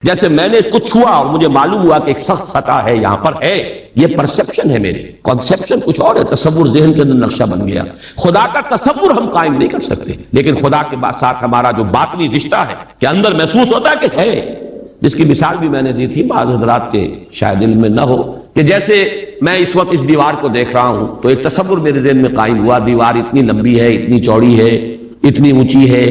جیسے میں نے اس کو چھوا اور مجھے معلوم ہوا کہ ایک سخت خطا ہے یہاں پر ہے، یہ پرسپشن ہے، میری کنسپشن کچھ اور ہے، تصور ذہن کے اندر نقشہ بن گیا۔ خدا کا تصور ہم قائم نہیں کر سکتے، لیکن خدا کے ساتھ ہمارا جو باطنی رشتہ ہے کہ اندر محسوس ہوتا ہے کہ ہے، جس کی مثال بھی میں نے دی تھی، بعض حضرات کے شاید علم میں نہ ہو، کہ جیسے میں اس وقت اس دیوار کو دیکھ رہا ہوں تو ایک تصور میرے ذہن میں قائم ہوا، دیوار اتنی لمبی ہے، اتنی چوڑی ہے، اتنی اونچی ہے،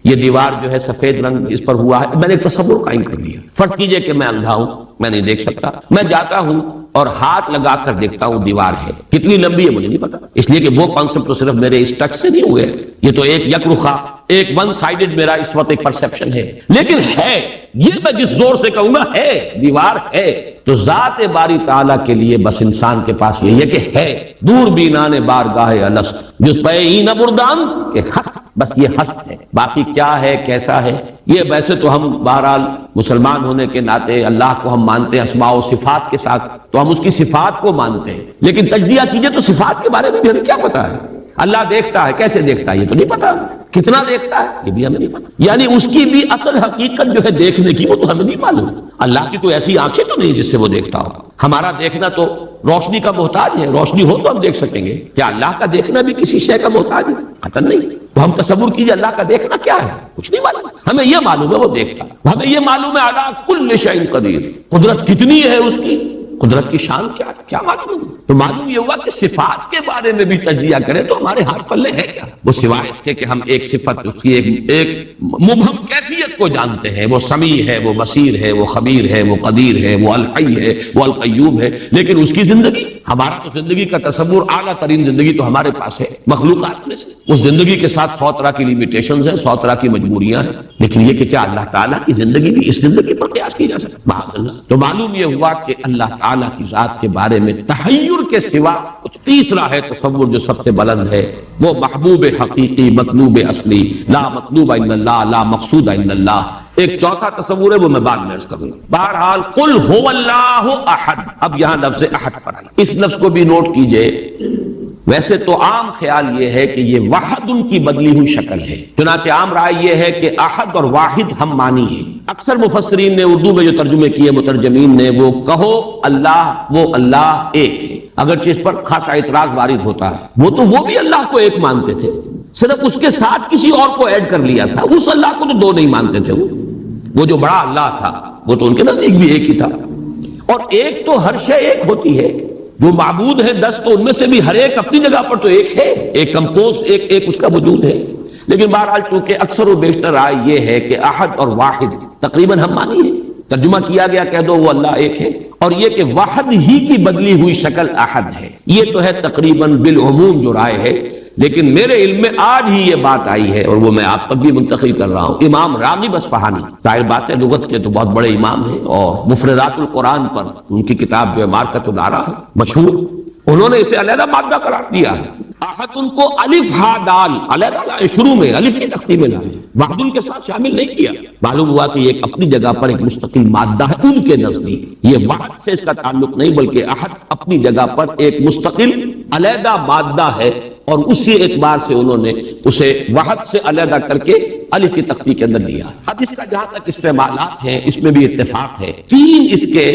یہ دیوار جو ہے سفید رنگ اس پر ہوا ہے، میں نے ایک تصور قائم کر لیا۔ فرض کیجئے کہ میں اندھا ہوں، میں نہیں دیکھ سکتا، میں جاتا ہوں اور ہاتھ لگا کر دیکھتا ہوں دیوار ہے، کتنی لمبی ہے مجھے نہیں پتا، اس لیے کہ وہ کانسیپٹ تو صرف میرے اس ٹچ سے نہیں ہوئے، یہ تو ایک یک رخا، ایک ون سائیڈڈ میرا اس وقت ایک پرسپشن ہے، لیکن ہے، یہ میں جس زور سے کہوں گا ہے، دیوار ہے، تو ذات باری تعالیٰ کے لیے بس انسان کے پاس یہی ہے کہ ہے، دور بینان بارگاہ الست جس پہ این بردان کہ ہست، بس یہ ہست ہے، باقی کیا ہے کیسا ہے یہ ویسے تو ہم بہرحال مسلمان ہونے کے ناطے اللہ کو ہم مانتے ہیں اسماء و صفات کے ساتھ، تو ہم اس کی صفات کو مانتے ہیں، لیکن تجزیہ کیجئے تو صفات کے بارے میں بھی ہمیں کیا پتا ہے؟ اللہ دیکھتا ہے، کیسے دیکھتا ہے یہ تو نہیں پتا، کتنا دیکھتا ہے یہ بھی ہمیں نہیں پتا، یعنی اس کی بھی اصل حقیقت جو ہے دیکھنے کی وہ تو ہمیں نہیں معلوم۔ اللہ کی کوئی ایسی آنکھیں تو نہیں جس سے وہ دیکھتا ہو، ہمارا دیکھنا تو روشنی کا محتاج ہے، روشنی ہو تو ہم دیکھ سکیں گے، کیا اللہ کا دیکھنا بھی کسی شے کا محتاج ہے؟ قطعاً نہیں۔ تو ہم تصور کیجئے اللہ کا دیکھنا کیا ہے، کچھ نہیں معلوم، ہمیں یہ معلوم ہے وہ دیکھتا، ہمیں یہ معلوم ہے علی کل شیء قدیر، قدرت کتنی ہے اس کی، قدرت کی شان کیا ہے، کیا معلوم ہے؟ تو معلوم یہ ہوا کہ صفات کے بارے میں بھی تجزیہ کریں تو ہمارے ہاتھ پلے ہے کیا؟ وہ سوائے اس کے کہ ہم ایک صفت اس کی ایک مبہم کیفیت کو جانتے ہیں، وہ سمیع ہے، وہ بصیر ہے، وہ خبیر ہے، وہ قدیر ہے، وہ الحی ہے، وہ القیوم ہے، لیکن اس کی زندگی، ہمارا تو زندگی کا تصور اعلیٰ ترین زندگی تو ہمارے پاس ہے مخلوقات میں سے، اس زندگی کے ساتھ 100 طرح کی لیمیٹیشنز ہیں، 100 طرح کی مجبوریاں ہیں، لیکن یہ کہ کیا اللہ تعالیٰ کی زندگی بھی اس زندگی پر قیاس کی جا سکتی؟ معاذ اللہ۔ تو معلوم یہ ہوا کہ اللہ تعالیٰ کی ذات کے بارے میں تحیر کے سوا کچھ تیسرا ہے تصور جو سب سے بلند ہے، وہ محبوب حقیقی، مطلوب اصلی، لا مطلوب الا اللہ، لا مقصود الا اللہ۔ ایک چوتھا تصور ہے وہ میں بعد میں عرض کروں گا۔ بہرحال قل هو اللہ احد، اب یہاں لفظ احد پر آئی، اس لفظ کو بھی نوٹ کیجئے۔ ویسے تو عام خیال یہ ہے کہ یہ واحد ان کی بدلی ہوئی شکل ہے، چنانچہ عام رائے یہ ہے کہ احد اور واحد ہم معنی ہیں۔ اکثر مفسرین نے اردو میں جو ترجمے کیے مترجمین نے وہ کہو اللہ، وہ اللہ ایک ہے، اگرچہ اس پر خاصا اعتراض وارد ہوتا ہے، وہ بھی اللہ کو ایک مانتے تھے، صرف اس کے ساتھ کسی اور کو ایڈ کر لیا تھا، اس اللہ کو تو دو نہیں مانتے تھے، وہ جو بڑا اللہ تھا وہ تو ان کے نزدیک بھی ایک ہی تھا، اور ایک تو ہر شے ایک ہوتی ہے، جو معبود ہے 10 تو ان میں سے بھی ہر ایک اپنی جگہ پر تو ایک ہے، ایک کمپوز ایک اس کا وجود ہے، لیکن بہرحال چونکہ اکثر و بیشتر رائے یہ ہے کہ احد اور واحد تقریباً ہم مانی ہے، ترجمہ کیا گیا کہہ دو وہ اللہ ایک ہے، اور یہ کہ واحد ہی کی بدلی ہوئی شکل احد ہے، یہ تو ہے تقریباً بالعموم جو رائے ہے، لیکن میرے علم میں آج ہی یہ بات آئی ہے اور وہ میں آپ تک بھی منتقل کر رہا ہوں۔ امام راغب اصفہانی، ظاہر بات ہے لغت کے تو بہت بڑے امام ہیں، اور مفردات القرآن پر ان کی کتاب جو ہے مارکۃ الآراء ہے مشہور، انہوں نے اسے علیحدہ مادہ قرار دیا ہے۔ احد ان کو الف ہا ڈال علیحدہ لائے، شروع میں الف کی تختی میں لائے، واحد ان کے ساتھ شامل نہیں کیا، معلوم ہوا کہ یہ ایک اپنی جگہ پر ایک مستقل مادہ ہے ان کے نزدیک، یہ واحد سے اس کا تعلق نہیں بلکہ احد اپنی جگہ پر ایک مستقل علیحدہ مادہ ہے، اور اسی اعتبار سے انہوں نے اسے واحد سے علیحدہ کر کے الف کی تختی کے اندر لیا۔ اب اس کا جہاں تک استعمالات ہیں اس میں بھی اتفاق ہے، 3 اس کے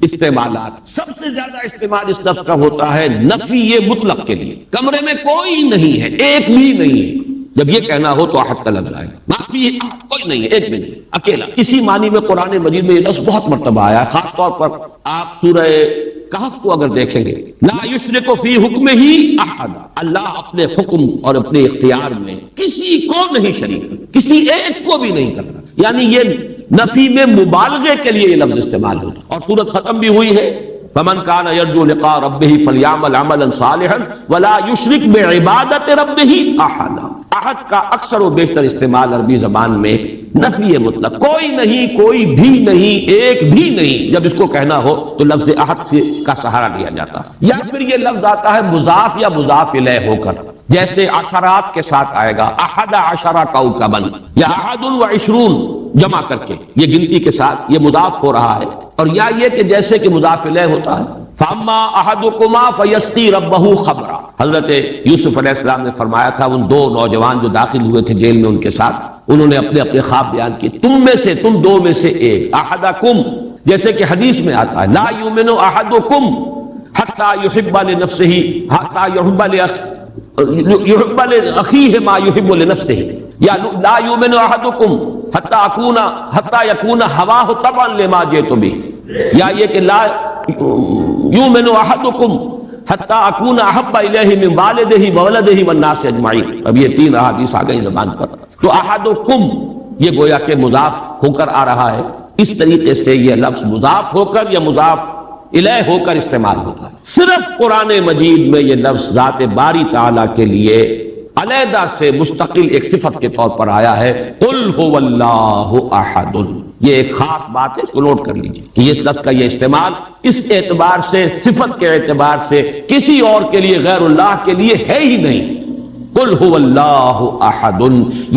استعمالات، سب سے زیادہ استعمال اس لفظ کا ہوتا ہے نفی مطلق کے لیے، کمرے میں کوئی نہیں ہے، ایک بھی نہیں ہے، جب یہ کہنا ہو تو احد کا لفظ آئے، معافی کوئی نہیں ہے، ایک بھی نہیں، اکیلا۔ اسی معنی میں قرآن مجید میں یہ لفظ بہت مرتبہ آیا ہے، خاص طور پر آپ سورہ کہف کو اگر دیکھیں گے، لا یشرک فی حکمہ احد، اللہ اپنے حکم اور اپنے اختیار میں کسی کو نہیں شریک، کسی ایک کو بھی نہیں کرتا، یعنی یہ نفی میں مبالغے کے لیے یہ لفظ استعمال ہوتا، اور سورت ختم بھی ہوئی ہے فمن کان یرجو لقاء ربہ فلیعمل عملا صالحا ولا یشرک بعبادۃ ربہ احدا۔ احد کا اکثر و بیشتر استعمال عربی زبان میں نفی مطلق، کوئی نہیں، کوئی بھی نہیں، ایک بھی نہیں، جب اس کو کہنا ہو تو لفظ احد کا سہارا لیا جاتا ہے، یا پھر یہ لفظ آتا ہے مضاف یا مضاف الیہ ہو کر، جیسے عشرات کے ساتھ آئے گا احد عشر کوكبا یا احد وعشرون جمع کر کے، یہ گنتی کے ساتھ یہ مضاف ہو رہا ہے، اور یا یہ کہ جیسے کہ مضاف الیہ ہوتا ہے فاما احدکما فیسقی ربہ خمرا، حضرت یوسف علیہ السلام نے فرمایا تھا ان دو نوجوان جو داخل ہوئے تھے جیل میں ان کے ساتھ، انہوں نے اپنے اپنے خواب بیان کیے، تم دو میں سے ایک، احدکم، جیسے کہ حدیث میں آتا ہے لا یؤمن احدکم حتی یحب لنفسہ حتی یحب لاخیہ ما یحب لنفسہ، یا لا یؤمن احدکم حتی یکون ہواہ طبعا لما جئت بہ، یا یہ کہ لا یؤمن احدکم حتی اکون احب الیہ من والدہ وولدہ والناس اجمعین۔ اب یہ تین احادیث آ گئی زبان پر، تو احدکم یہ گویا کہ مضاف ہو کر آ رہا ہے، اس طریقے سے یہ لفظ مضاف ہو کر یا مضاف الیہ ہو کر استعمال ہوتا ہے۔ صرف قرآن مجید میں یہ لفظ ذات باری تعالیٰ کے لیے علیحدہ سے مستقل ایک صفت کے طور پر آیا ہے، قل هو اللہ احد۔ یہ ایک خاص بات ہے، اس کو نوٹ کر لیجیے کہ اس لفظ کا یہ استعمال اس اعتبار سے، صفت کے اعتبار سے کسی اور کے لیے غیر اللہ کے لیے ہے ہی نہیں۔ قل هو اللہ احد،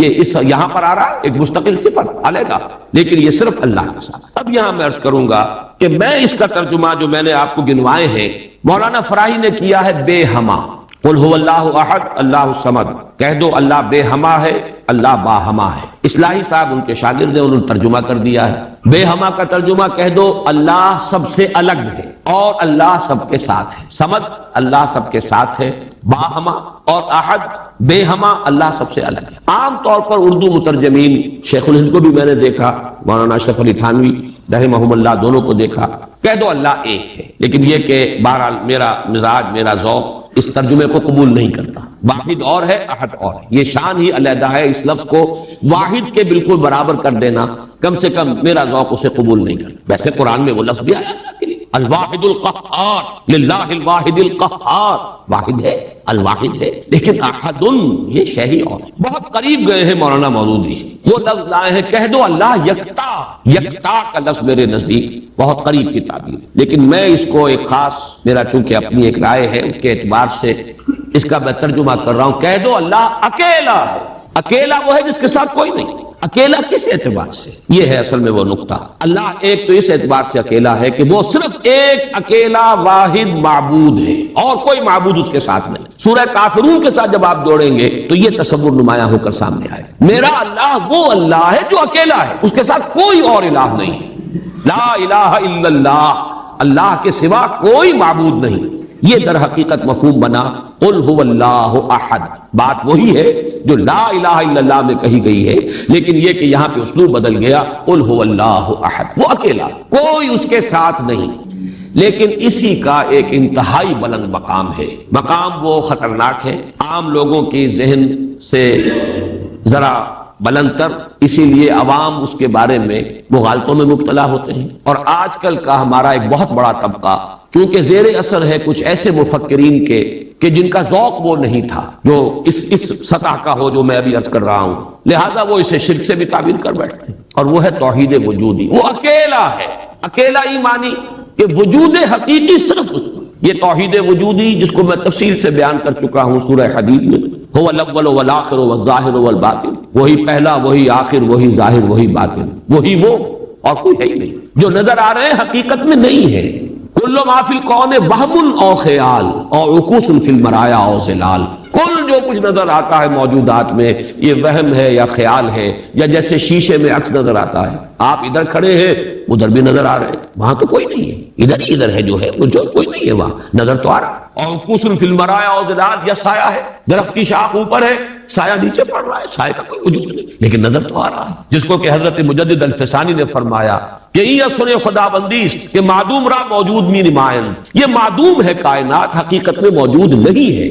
یہ یہاں پر آ رہا ہے ایک مستقل صفت علیحدہ، لیکن یہ صرف اللہ کے ساتھ۔ اب یہاں میں عرض کروں گا کہ میں اس کا ترجمہ جو میں نے آپ کو گنوائے ہیں مولانا فراہی نے کیا ہے بے ہما۔ قل هو اللہ احد اللہ الصمد، کہہ دو اللہ بے ہما ہے، اللہ باہما ہے۔ اصلاحی صاحب ان کے شاگرد ہیں، انہوں نے ترجمہ کر دیا ہے بے ہما کا ترجمہ کہہ دو اللہ سب سے الگ ہے اور اللہ سب کے ساتھ ہے۔ صمد اللہ سب کے ساتھ ہے، باہما اور احد بے ہما اللہ سب سے الگ ہے۔ عام طور پر اردو مترجمین، شیخ الہند کو بھی میں نے دیکھا، مولانا اشرف علی تھانوی رحمہم اللہ دونوں کو دیکھا، کہہ دو اللہ ایک ہے، لیکن یہ کہ بہرحال میرا مزاج، میرا ذوق اس ترجمے کو قبول نہیں کرتا۔ واحد اور ہے، احد اور ہے، یہ شان ہی علیحدہ ہے۔ اس لفظ کو واحد کے بالکل برابر کر دینا کم سے کم میرا ذوق اسے قبول نہیں کرتا۔ ویسے قرآن میں وہ لفظ بھی آیا اللہ کے لیے، الواحد القہار، للہ الواحد القہار، واحد ہے، الواحد ہے، لیکن احد یہ شے ہی اور ہے۔ بہت قریب گئے ہیں مولانا مودودی، وہ لفظ لائے ہیں کہہ دو اللہ یکتا۔ یکتا کا لفظ میرے نزدیک بہت قریب کی تعبیر ہے، لیکن میں اس کو ایک خاص، میرا چونکہ اپنی ایک رائے ہے اس کے اعتبار سے اس کا میں ترجمہ کر رہا ہوں، کہہ دو اللہ اکیلا ہے۔ اکیلا وہ ہے جس کے ساتھ کوئی نہیں۔ اکیلا کس اعتبار سے؟ یہ ہے اصل میں وہ نقطہ۔ اللہ ایک تو اس اعتبار سے اکیلا ہے کہ وہ صرف ایک اکیلا واحد معبود ہے اور کوئی معبود اس کے ساتھ نہیں۔ سورہ کافرون کے ساتھ جب آپ جوڑیں گے تو یہ تصور نمایاں ہو کر سامنے آئے، میرا اللہ وہ اللہ ہے جو اکیلا ہے، اس کے ساتھ کوئی اور الہ نہیں، لا الہ الا اللہ، اللہ کے سوا کوئی معبود نہیں۔ یہ در حقیقت مفہوم بنا قل هو اللہ احد۔ بات وہی ہے جو لا الہ الا اللہ میں کہی گئی ہے، لیکن یہ کہ یہاں پہ اسلوب بدل گیا، قل هو اللہ احد، وہ اکیلا، کوئی اس کے ساتھ نہیں۔ لیکن اسی کا ایک انتہائی بلند مقام ہے، مقام وہ خطرناک ہے، عام لوگوں کی ذہن سے ذرا بلند تر، اسی لیے عوام اس کے بارے میں مغالطوں میں مبتلا ہوتے ہیں۔ اور آج کل کا ہمارا ایک بہت بڑا طبقہ چونکہ زیر اثر ہے کچھ ایسے مفکرین کے کہ جن کا ذوق وہ نہیں تھا جو اس سطح کا ہو جو میں ابھی عرض کر رہا ہوں، لہذا وہ اسے شرک سے بھی تعبیر کر بیٹھتے ہیں، اور وہ ہے توحید وجودی۔ وہ اکیلا ہے، اکیلا ہی مانی کہ وجود حقیقی صرف اس کو، یہ توحید وجودی جس کو میں تفصیل سے بیان کر چکا ہوں سورہ حدید میں، هو الاول والآخر والظاہر والباطن، وہی پہلا، وہی آخر، وہی ظاہر، وہی باطن، وہی وہ اور کوئی ہے ہی نہیں۔ جو نظر آ رہے ہیں حقیقت میں نہیں ہے۔ کل ما فی الکون وہم او خیال اور عکوس فی المرایا او ظلال، کل جو کچھ نظر آتا ہے موجودات میں یہ وہم ہے یا خیال ہے، یا جیسے شیشے میں عکس نظر آتا ہے، آپ ادھر کھڑے ہیں ادھر بھی نظر آ رہے ہیں، وہاں تو کوئی نہیں ہے، ادھر ہے جو ہے وہ، جو کوئی نہیں ہے وہاں نظر تو آ رہا ہے۔ اور عکوس فی المرایا او ظلال، یا سایہ ہے، درخت کی شاخ اوپر ہے، سایہ نیچے پڑ رہا ہے، سایہ کا کوئی وجود نہیں، لیکن نظر تو آ رہا ہے، جس کو کہ حضرت مجدد الفسانی نے فرمایا کہ یہ سنے خدا بندیش کہ معدوم را موجود می نمائند، یہ معدوم ہے کائنات، حقیقت میں موجود نہیں ہے،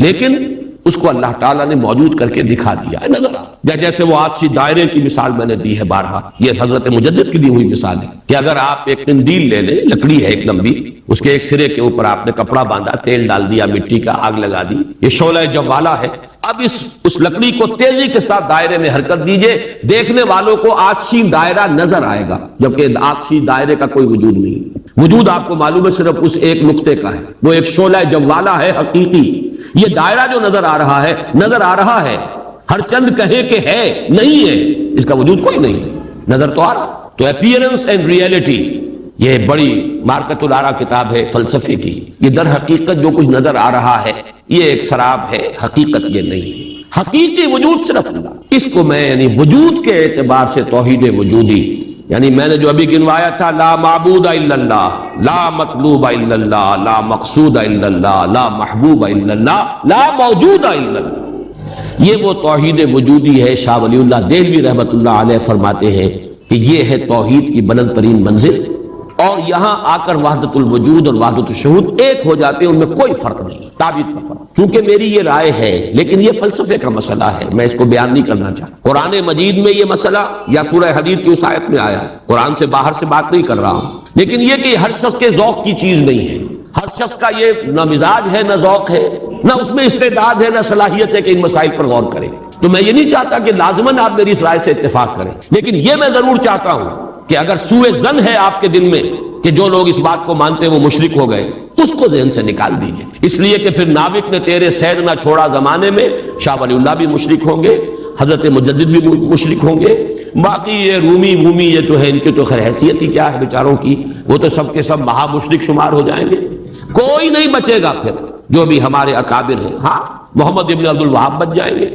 لیکن اس کو اللہ تعالیٰ نے موجود کر کے دکھا دیا ہے، نظر آ یا جیسے وہ آتشی دائرے کی مثال میں نے دی ہے بارہا، یہ حضرت مجدد کی دی ہوئی مثال ہے کہ اگر آپ ایک قندیل لے لیں، لکڑی ہے ایک لمبی، اس کے ایک سرے کے اوپر آپ نے کپڑا باندھا، تیل ڈال دیا، مٹی کا آگ لگا دی، یہ شعلہ جوالا ہے، اب اس لکڑی کو تیزی کے ساتھ دائرے میں حرکت دیجئے، دیکھنے والوں کو آتشی دائرہ نظر آئے گا، جبکہ آتشی دائرے کا کوئی وجود نہیں، وجود آپ کو معلوم ہے صرف اس ایک نقطے کا ہے، وہ ایک شعلہ جوالا ہے حقیقی۔ یہ دائرہ جو نظر آ رہا ہے، ہر چند کہیں کہ ہے، نہیں ہے، اس کا وجود کوئی نہیں، نظر تو آ رہا۔ تو اپیئرنس اینڈ ریئلٹی یہ بڑی مارکت الآرا کتاب ہے فلسفے کی، یہ در حقیقت جو کچھ نظر آ رہا ہے یہ ایک سراب ہے، حقیقت یہ نہیں ہے۔ حقیقی وجود صرف اللہ، اس کو میں یعنی وجود کے اعتبار سے توحید وجودی، یعنی میں نے جو ابھی گنوایا تھا، لا معبود الا اللہ، لا مطلوب الا اللہ، لا مقصود الا اللہ، لا محبوب الا اللہ، لا موجود الا اللہ، یہ وہ توحید وجودی ہے۔ شاہ ولی اللہ دہلوی رحمۃ اللہ علیہ فرماتے ہیں کہ یہ ہے توحید کی بلند ترین منزل، اور یہاں آ کر وحدت الوجود اور وحدت الشہود ایک ہو جاتے ہیں، ان میں کوئی فرق نہیں، تعبیر کا فرق۔ چونکہ میری یہ رائے ہے، لیکن یہ فلسفے کا مسئلہ ہے، میں اس کو بیان نہیں کرنا چاہتا۔ قرآن مجید میں یہ مسئلہ یا سورہ حدید کی اس آیت میں آیا ہے، قرآن سے باہر سے بات نہیں کر رہا ہوں، لیکن یہ کہ ہر شخص کے ذوق کی چیز نہیں ہے، ہر شخص کا یہ نہ مزاج ہے، نہ ذوق ہے، نہ اس میں استعداد ہے، نہ صلاحیت ہے کہ ان مسائل پر غور کرے۔ تو میں یہ نہیں چاہتا کہ لازماً آپ میری اس رائے سے اتفاق کریں، لیکن یہ میں ضرور چاہتا ہوں کہ اگر سوء ظن ہے آپ کے دل میں کہ جو لوگ اس بات کو مانتے ہیں وہ مشرک ہو گئے، اس کو ذہن سے نکال دیجئے، اس لیے کہ پھر ناوک نے تیرے سید نہ چھوڑا زمانے میں، شاہ ولی اللہ بھی مشرک ہوں گے، حضرت مجدد بھی مشرک ہوں گے، باقی یہ رومی یہ تو ہے، ان کی تو خیر حیثیت ہی کیا ہے بیچاروں کی، وہ تو سب کے سب مہا مشرک شمار ہو جائیں گے، کوئی نہیں بچے گا پھر جو بھی ہمارے اکابر ہیں۔ ہاں، محمد ابن عبد الوہاب بچ جائیں گے،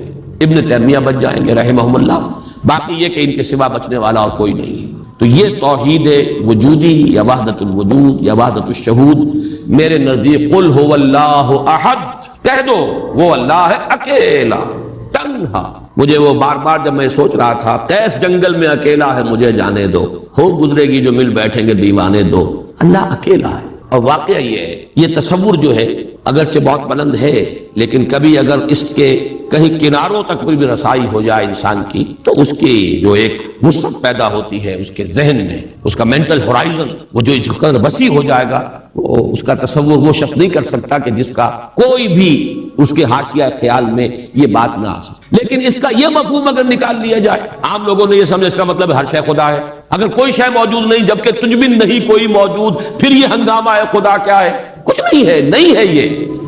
ابن تیمیہ بچ جائیں گے رحمہم اللہ، باقی یہ کہ ان کے سوا بچنے والا اور کوئی نہیں۔ تو یہ توحید وجودی یا وحدت الوجود یا وحدت الشہود میرے نزدیک قل هو اللہ احد، کہہ دو وہ اللہ ہے اکیلا تنہا۔ مجھے وہ بار بار جب میں سوچ رہا تھا قیس جنگل میں اکیلا ہے، مجھے جانے دو، ہو گزرے گی جو مل بیٹھیں گے دیوانے دو، اللہ اکیلا ہے۔ اور واقعہ یہ ہے، یہ تصور جو ہے اگرچہ بہت بلند ہے، لیکن کبھی اگر اس کے کہیں کناروں تک بھی رسائی ہو جائے انسان کی، تو اس کی جو ایک وسعت پیدا ہوتی ہے اس کے ذہن میں، اس کا مینٹل ہورائزن وہ جو اس قدر وسیع ہو جائے گا، وہ اس کا تصور وہ شخص نہیں کر سکتا کہ جس کا کوئی بھی اس کے حاشیہ خیال میں یہ بات نہ آ سکے۔ لیکن اس کا یہ مفہوم اگر نکال لیا جائے، عام لوگوں نے یہ سمجھا اس کا مطلب ہر شے خدا ہے، اگر کوئی شے موجود نہیں جبکہ تجھ بن نہیں کوئی موجود، پھر یہ ہنگامہ ہے خدا کیا ہے؟ کچھ نہیں ہے، نہیں ہے۔ یہ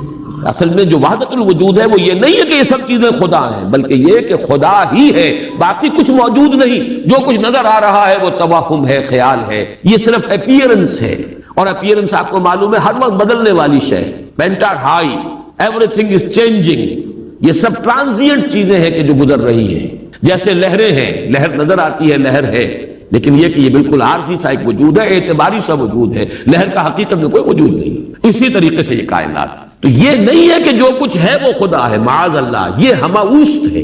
اصل میں جو وحدت الوجود ہے وہ یہ نہیں ہے کہ یہ سب چیزیں خدا ہیں، بلکہ یہ کہ خدا ہی ہے، باقی کچھ موجود نہیں، جو کچھ نظر آ رہا ہے وہ توہم ہے، خیال ہے، یہ صرف اپیئرنس ہے، اور اپیئرنس آپ کو معلوم ہے ہر وقت بدلنے والی شے، پینٹا ہائی، ایوری تھنگ از چینجنگ، یہ سب ٹرانزینٹ چیزیں ہیں کہ جو گزر رہی ہیں، جیسے لہریں ہیں، لہر نظر آتی ہے لہر ہے، لیکن یہ کہ یہ بالکل عارضی سا ایک وجود ہے، اعتباری سا وجود ہے، لہر کا حقیقت میں کوئی وجود نہیں۔ اسی طریقے سے یہ کائنات، تو یہ نہیں ہے کہ جو کچھ ہے وہ خدا ہے، معاذ اللہ، یہ ہماوست ہے،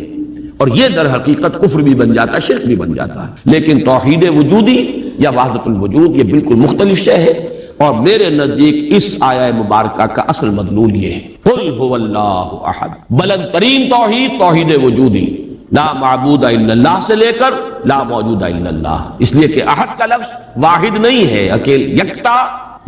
اور یہ در حقیقت کفر بھی بن جاتا ہے، شرک بھی بن جاتا ہے۔ لیکن توحید وجودی یا وحدت الوجود یہ بالکل مختلف شے ہے، اور میرے نزدیک اس آیہ مبارکہ کا اصل مدلول یہ ہے، قل هو اللہ احد، بلند ترین توحید توحید وجودی، لا معبود الا اللہ سے لے کر لا موجود الا اللہ، اس لیے کہ احد کا لفظ واحد نہیں ہے، اکیل یکتا،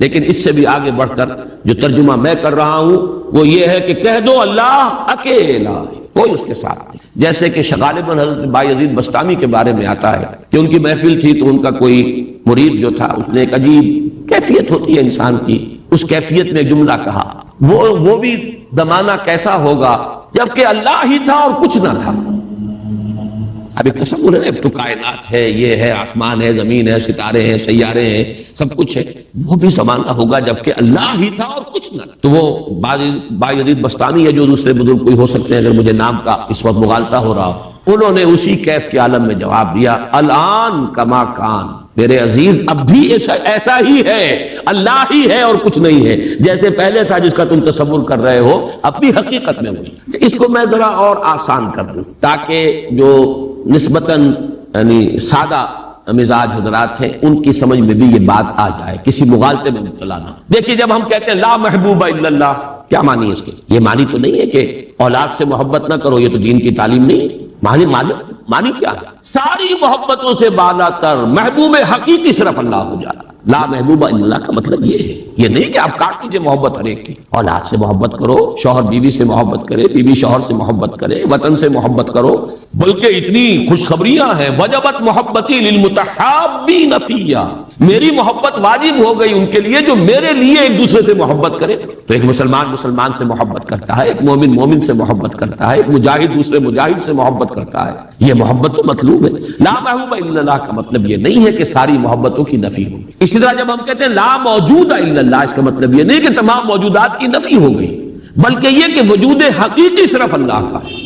لیکن اس سے بھی آگے بڑھ کر جو ترجمہ میں کر رہا ہوں وہ یہ ہے کہ کہہ دو اللہ اکیلا ہے، کوئی اس کے ساتھ نہیں۔ جیسے کہ غالباً حضرت بایزید بسطامی کے بارے میں آتا ہے کہ ان کی محفل تھی تو ان کا کوئی مرید جو تھا اس نے ایک عجیب کیفیت ہوتی ہے انسان کی، اس کیفیت میں ایک جملہ کہا، وہ بھی زمانہ کیسا ہوگا جبکہ اللہ ہی تھا اور کچھ نہ تھا۔ اب ایک تصور ہے، اب تو کائنات ہے، یہ ہے، آسمان ہے، زمین ہے، ستارے ہیں، سیارے ہیں، سب کچھ ہے، وہ بھی زمانہ ہوگا جبکہ اللہ ہی تھا اور کچھ نہ۔ تو وہ بایزید بسطامی ہے جو دوسرے بزرگ کوئی ہو سکتے ہیں، اگر مجھے نام کا اس وقت مغالطہ ہو رہا ہو، انہوں نے اسی کیف کے عالم میں جواب دیا، الان کما کان، میرے عزیز اب بھی ایسا ہی ہے، اللہ ہی ہے اور کچھ نہیں ہے، جیسے پہلے تھا جس کا تم تصور کر رہے ہو، اب بھی حقیقت میں وہی۔ اس کو میں ذرا اور آسان کر دوں تاکہ جو نسبتاً یعنی سادہ مزاج حضرات ہیں ان کی سمجھ میں بھی یہ بات آ جائے، کسی مغالطے میں مبتلا نہ۔ دیکھیے جب ہم کہتے ہیں لا محبوب الا اللہ، کیا معنی ہے اس کے؟ یہ معنی تو نہیں ہے کہ اولاد سے محبت نہ کرو، یہ تو دین کی تعلیم نہیں ہے۔ معنی کیا ہے؟ ساری محبتوں سے بالا تر محبوب حقیقی صرف اللہ ہو جانا۔ لا محبوب الا اللہ کا مطلب یہ ہے، یہ نہیں کہ آپ کاٹ دیجیے محبت ہر ایک کی، اولاد سے محبت کرو، شوہر بیوی سے محبت کرے، بیوی شوہر سے محبت کرے، وطن سے محبت کرو، بلکہ اتنی خوشخبریاں ہیں، وجبت محبتی للمتحابین فیہ، میری محبت واجب ہو گئی ان کے لیے جو میرے لیے ایک دوسرے سے محبت کرے۔ تو ایک مسلمان سے محبت کرتا ہے، ایک مومن سے محبت کرتا ہے، ایک مجاہد دوسرے مجاہد سے محبت کرتا ہے، یہ محبت تو مطلوب ہے۔ لا محبوب الا اللہ کا مطلب یہ نہیں ہے کہ ساری محبتوں کی نفی ہوگی۔ اسی طرح جب ہم کہتے ہیں لا موجود الا اللہ، اس کا مطلب یہ نہیں کہ تمام موجودات کی نفی ہو گئی، بلکہ یہ کہ وجود حقیقی صرف اللہ کا ہے.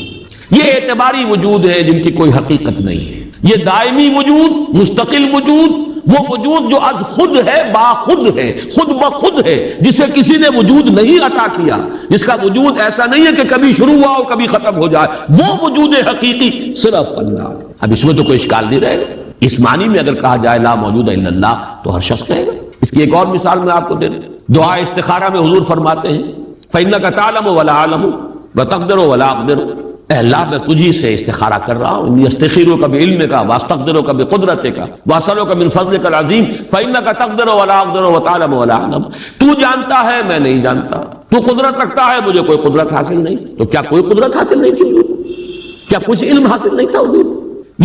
یہ اعتباری وجود ہے جن کی کوئی حقیقت نہیں ہے. یہ دائمی وجود، مستقل وجود، وہ وجود جو از خود ہے، باخود ہے، خود بخود ہے، جسے کسی نے وجود نہیں عطا کیا، جس کا وجود ایسا نہیں ہے کہ کبھی شروع ہوا ہو کبھی ختم ہو جائے، وہ وجود حقیقی صرف اللہ ہے. اب اس میں تو کوئی اشکال نہیں رہے گا. اس معنی میں اگر کہا جائے لا موجود الا اللہ تو ہر شخص کہے گا. اس کی ایک اور مثال میں آپ کو دے دوں. دعا استخارہ میں حضور فرماتے ہیں فَإِنَّكَ تَعْلَمُ وَلَا أَعْلَمُ وَتَقْدِرُ وَلَا أَقْدِرُ، اے اللہ میں تجھی سے استخارہ کر رہا ہوں، انی استخیرک بعلمک واستقدرک بقدرتک واسألک من فضلک العظیم فإنک تقدر ولا اقدر وتعلم ولا اعلم. تو جانتا ہے میں نہیں جانتا، تو قدرت رکھتا ہے مجھے کوئی قدرت حاصل نہیں. تو کیا کوئی قدرت حاصل نہیں تھی حضور؟ کیا کچھ علم حاصل نہیں تھا حضور؟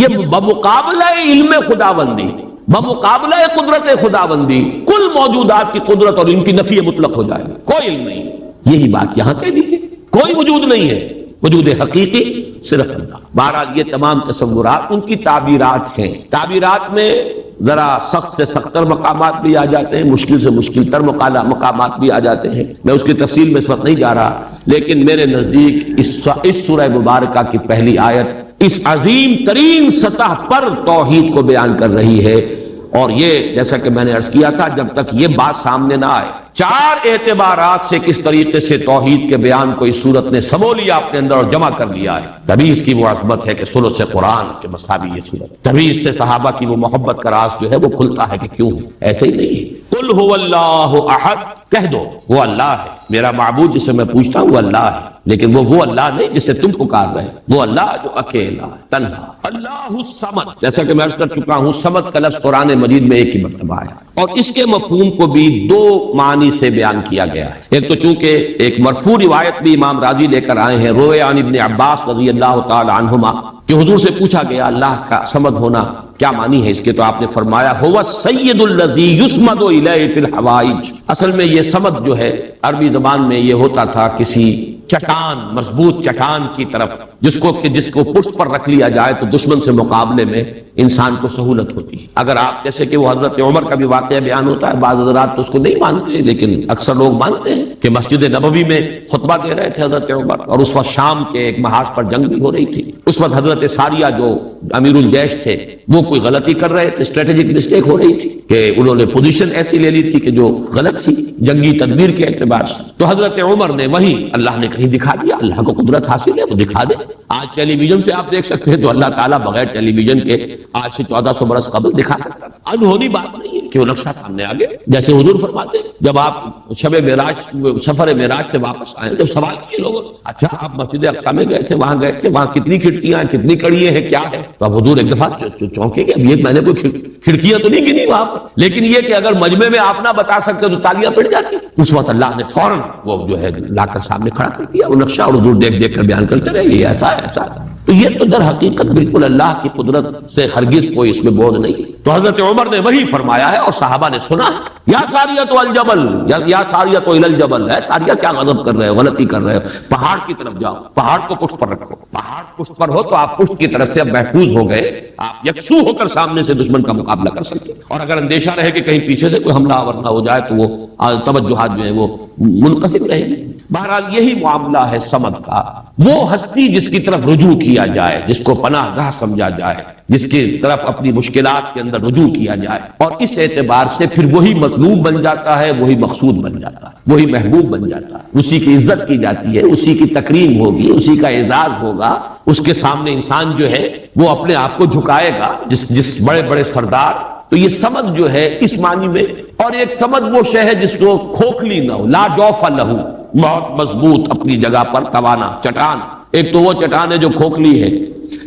یہ بمقابلہ علم خداوندی، بمقابلہ قدرت خداوندی کل موجودات کی قدرت اور ان کی نفی مطلق ہو جائے، کوئی علم نہیں. یہی بات یہاں کہہ دیجیے، کوئی وجود نہیں ہے، وجود حقیقی صرف اللہ. بہرحال یہ تمام تصورات ان کی تعبیرات ہیں. تعبیرات میں ذرا سخت سے سخت تر مقامات بھی آ جاتے ہیں، مشکل سے مشکل تر مقامات بھی آ جاتے ہیں. میں اس کی تفصیل میں اس وقت نہیں جا رہا، لیکن میرے نزدیک اس سورہ مبارکہ کی پہلی آیت اس عظیم ترین سطح پر توحید کو بیان کر رہی ہے. اور یہ جیسا کہ میں نے عرض کیا تھا، جب تک یہ بات سامنے نہ آئے، چار اعتبارات سے کس طریقے سے توحید کے بیان کو اس صورت نے سمو لیا اپنے اندر اور جمع کر لیا ہے، تبھی اس کی وہ عظمت ہے کہ ثلث قرآن کے مساوی یہ صورت، تبھی اس سے صحابہ کی وہ محبت کا راز جو ہے وہ کھلتا ہے کہ کیوں ہے. ایسے ہی نہیں ہے. قل هو اللہ احد، کہہ دو وہ اللہ ہے، میرا معبود جسے میں پوچھتا ہوں وہ اللہ ہے، لیکن وہ اللہ نہیں جسے تم پکار رہے، وہ اللہ جو اکیلا ہے، تنہا. اللہ الصمد، جیسا کہ میں عرض کر چکا ہوں، صمد کا لفظ قرآن مجید میں ایک ہی مرتبہ ہے، اور اس کے مفہوم کو بھی دو معنی سے بیان کیا گیا ہے. ایک تو چونکہ ایک مرفوع روایت بھی امام راضی لے کر آئے ہیں، روئے عن ابن عباس رضی اللہ تعالی عنہما، کہ حضور سے پوچھا گیا اللہ کا صمد ہونا کیا معنی ہے اس کے، تو آپ نے فرمایا هو السید الذی یصمد الیہ فی الحوائج. اصل میں یہ صمد جو ہے عربی زبان میں یہ ہوتا تھا کسی چٹان، مضبوط چٹان کی طرف جس کو پشت پر رکھ لیا جائے تو دشمن سے مقابلے میں انسان کو سہولت ہوتی ہے. اگر آپ جیسے کہ وہ حضرت عمر کا بھی واقعہ بیان ہوتا ہے، بعض حضرات تو اس کو نہیں مانتے لیکن اکثر لوگ مانتے ہیں کہ مسجد نبوی میں خطبہ دے رہے تھے حضرت عمر، اور اس وقت شام کے ایک محاذ پر جنگ بھی ہو رہی تھی. اس وقت حضرت ساریہ جو امیر الجیش تھے وہ کوئی غلطی کر رہے تھے، اسٹریٹجک مسٹیک ہو رہی تھی کہ انہوں نے پوزیشن ایسی لے لی تھی کہ جو غلط تھی جنگی تدبیر کے اعتبار سے. تو حضرت عمر نے وہی اللہ نے کہیں دکھا دیا، اللہ کو قدرت حاصل ہے وہ دکھا دے. آج ٹیلی ویژن سے آپ دیکھ سکتے ہیں تو اللہ تعالیٰ بغیر ٹیلی ویژن کے آج سے 1400 برس قبل دکھا سکتا. انہونی بات نہیں ہے کہ وہ نقشہ سامنے آ گیا. جیسے حضور فرماتے ہیں جب آپ سفر معراج سے واپس آئے، جب سوال کیے لوگوں اچھا آپ مسجد اقصی میں گئے تھے، وہاں کتنی کھڑکیاں ہیں، کتنی کڑیاں ہیں، کیا ہے؟ تو اب حضور ایک دفعہ چونکے کہ اب یہ میں نے کوئی کھڑکیاں تو نہیں گنی وہاں پر، لیکن یہ کہ اگر مجمع میں آپ نہ بتا سکتے تو تالیاں پڑ جاتی. اس وقت اللہ نے فوراً وہ جو ہے لا کر سامنے کھڑا کر دیا وہ نقشہ، اور حضور دیکھ دیکھ کر بیان کرتے رہے یہ ایسا ہے ایسا ہے. تو یہ تو در حقیقت بالکل اللہ کی قدرت سے ہرگز کوئی اس میں بوجھ نہیں. تو حضرت عمر نے وہی فرمایا ہے اور صحابہ نے سنا ہے. یا ساریۃ الجبل، یا ساریۃ الی الجبل، ہے ساریہ کیا غضب کر رہے ہو، غلطی کر رہے ہو، پہاڑ کی طرف جاؤ، پہاڑ کو پشت پر رکھو. پہاڑ پشت پر ہو تو آپ پشت کی طرف سے اب محفوظ ہو گئے، آپ یکسو ہو کر سامنے سے دشمن کا مقابلہ کر سکتے. اور اگر اندیشہ رہے کہ کہیں پیچھے سے کوئی حملہ آور نہ ہو جائے تو وہ توجہات جو ہیں وہ منقسم رہیں گے. بہرحال یہی معاملہ ہے صمد کا، وہ ہستی جس کی طرف رجوع کیا جائے، جس کو پناہ گاہ سمجھا جائے، جس کی طرف اپنی مشکلات کے اندر رجوع کیا جائے، اور اس اعتبار سے پھر وہی مطلوب بن جاتا ہے، وہی مقصود بن جاتا ہے، وہی محبوب بن جاتا ہے. اسی کی عزت کی جاتی ہے، اسی کی تکریم ہوگی، اسی کا اعزاز ہوگا. اس کے سامنے انسان جو ہے وہ اپنے آپ کو جھکائے گا، جس بڑے بڑے سردار. تو یہ سمد جو ہے اس معنی میں، اور ایک سمد وہ شے ہے جس کو کھوکھلی نہ ہو، لا جوف لہو، بہت مضبوط اپنی جگہ پر توانا چٹان. ایک تو وہ چٹان ہے جو کھوکھلی ہے،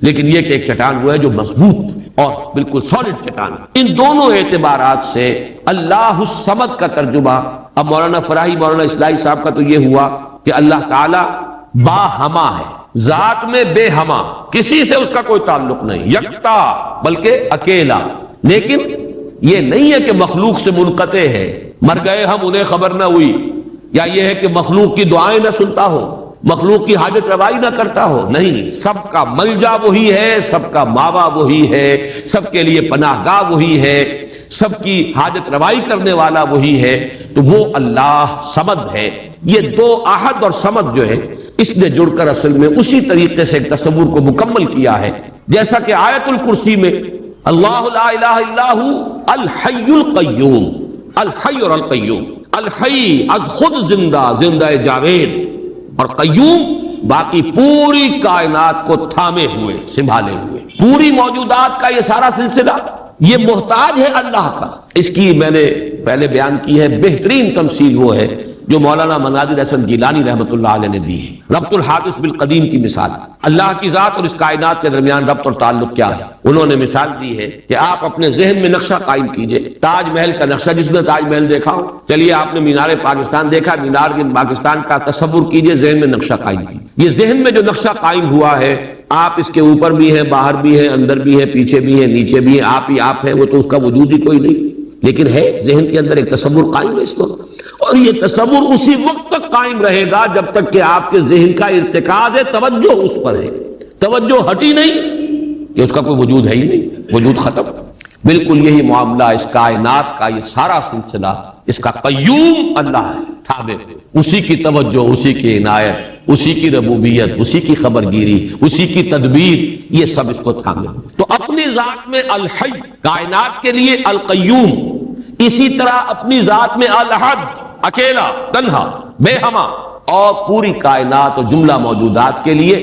لیکن یہ کہ ایک چٹان وہ ہے جو مضبوط اور بالکل سالڈ چٹان. ان دونوں اعتبارات سے اللہ الصمد کا ترجمہ اب مولانا فراہی، مولانا اصلاحی صاحب کا تو یہ ہوا کہ اللہ تعالی باہما ہے، ذات میں بے ہما، کسی سے اس کا کوئی تعلق نہیں، یکتا بلکہ اکیلا. لیکن یہ نہیں ہے کہ مخلوق سے منقطع ہے، مر گئے ہم انہیں خبر نہ ہوئی، یا یہ ہے کہ مخلوق کی دعائیں نہ سنتا ہو، مخلوق کی حاجت روائی نہ کرتا ہو. نہیں، سب کا ملجا وہی ہے، سب کا ماوا وہی ہے، سب کے لیے پناہ گاہ وہی ہے، سب کی حاجت روائی کرنے والا وہی ہے. تو وہ اللہ صمد ہے. یہ دو احد اور صمد جو ہے اس نے جڑ کر اصل میں اسی طریقے سے ایک تصور کو مکمل کیا ہے، جیسا کہ آیت الکرسی میں اللہ لا الہ الا ہو الحی القیوم، الحی اور القیوم، الحی از خود زندہ، زندہ جاوید، اور قیوم باقی پوری کائنات کو تھامے ہوئے، سنبھالے ہوئے، پوری موجودات کا یہ سارا سلسلہ یہ محتاج ہے اللہ کا۔ اس کی میں نے پہلے بیان کی ہے، بہترین تمثیل وہ ہے جو مولانا مناظر حسن گیلانی رحمۃ اللہ علیہ نے دی ہے، ربط الحادث بالقدیم کی مثال۔ اللہ کی ذات اور اس کائنات کے درمیان ربط اور تعلق کیا ہے؟ انہوں نے مثال دی ہے کہ آپ اپنے ذہن میں نقشہ قائم کیجئے، تاج محل کا نقشہ، جس نے تاج محل دیکھا ہو، چلیے آپ نے مینار پاکستان دیکھا، مینار پاکستان کا تصور کیجئے، ذہن میں نقشہ قائم کیجئے۔ یہ ذہن میں جو نقشہ قائم ہوا ہے، آپ اس کے اوپر بھی ہیں، باہر بھی ہیں، اندر بھی ہیں، پیچھے بھی ہیں، نیچے بھی ہیں، آپ ہی آپ ہیں، وہ تو اس کا وجود ہی کوئی نہیں، لیکن ہے ذہن کے اندر ایک تصور قائم ہے اس کو، اور یہ تصور اسی وقت تک قائم رہے گا جب تک کہ آپ کے ذہن کا ارتکاز ہے، توجہ اس پر ہے، توجہ ہٹی نہیں کہ اس کا کوئی وجود ہے ہی نہیں، وجود ختم۔ بالکل یہی معاملہ اس کائنات کا، یہ سارا سلسلہ اس کا قیوم اللہ ہے، تھامے، اسی کی توجہ، اسی کی عنایت، اسی کی ربوبیت، اسی کی خبرگیری، اسی کی تدبیر، یہ سب اس کو تھامے۔ تو اپنی ذات میں الحی، کائنات کے لیے القیوم، اسی طرح اپنی ذات میں الاحد، اکیلا، تنہا، بے ہمہ، اور پوری کائنات اور جملہ موجودات کے لیے